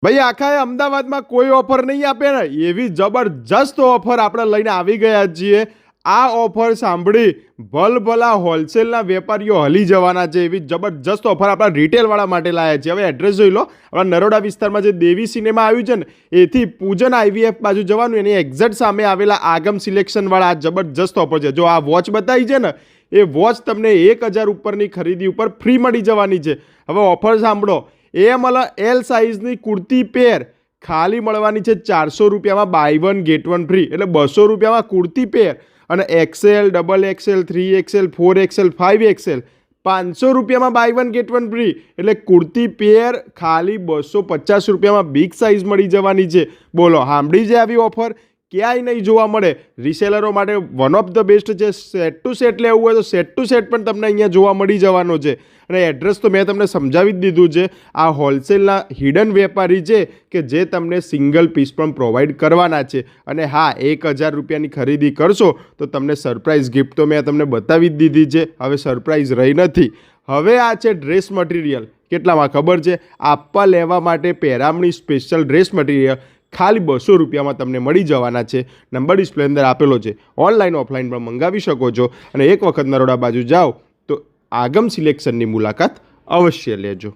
ભાઈ આખા અમદાવાદમાં કોઈ ઓફર નહીં આપે ને એવી જબરજસ્ત ઓફર આપણે લઈને આવી ગયા છીએ. આ ઓફર સાંભળી ભલભલા હોલસેલના વેપારીઓ હલી જવાના છે. એવી જબરજસ્ત ઓફર આપણા રિટેલવાળા માટે લાયા છે. હવે એડ્રેસ જોઈ લો. આપણા નરોડા વિસ્તારમાં જે દેવી સિનેમા આવ્યું છે ને એથી પૂજન IVF બાજુ જવાનું, એની એક્ઝેક્ટ સામે આવેલા આગમ સિલેક્શનવાળા આ જબરજસ્ત ઓફર છે. જો આ વોચ બતાવી છે ને એ વોચ તમને 1000 ઉપરની ખરીદી ઉપર ફ્રી મળી જવાની છે. હવે ઓફર સાંભળો. L સાઇઝની કુર્તી પેર ખાલી મળવાની છે 400 રૂપિયામાં, બાય 1 ગેટ 1 ફ્રી. એટલે 200 રૂપિયામાં કુર્તી પેર અને XL, XXL, 3XL, 4XL, 5XL 500 રૂપિયામાં બાય 1 ગેટ 1 ફ્રી. એટલે કુર્તી પેર ખાલી 250 રૂપિયામાં બિગ સાઇઝ મળી જવાની છે. બોલો, સાંભળી છે આવી ઓફર? ક્યાંય નહીં જોવા મળે. રિસેલરો માટે વન ઓફ ધ બેસ્ટ છે. સેટ ટુ સેટ લેવું હોય તો સેટ ટુ સેટ પણ તમને અહીંયા જોવા મળી જવાનો છે. અને એડ્રેસ તો મેં તમને સમજાવી જ દીધું છે. આ હોલસેલના હિડન વેપારી છે કે જે તમને સિંગલ પીસ પણ પ્રોવાઈડ કરવાના છે. અને હા, 1000 રૂપિયાની ખરીદી કરશો તો તમને સરપ્રાઈઝ ગિફ્ટ તો મેં તમને બતાવી જ દીધી છે. હવે સરપ્રાઈઝ રહી નથી. હવે આ છે ડ્રેસ મટીરિયલ. કેટલામાં ખબર છે? આપવા લેવા માટે પહેરામણી સ્પેશિયલ ડ્રેસ મટીરિયલ ખાલી 200 રૂપિયામાં તમને મળી જવાના છે. નંબર ડિસ્પ્લે અંદર આપેલો છે. ઓનલાઈન ઓફલાઈન પણ મંગાવી શકો છો. અને એક વખત નરોડા બાજુ જાઓ તો આગમ સિલેક્શનની મુલાકાત અવશ્ય લેજો.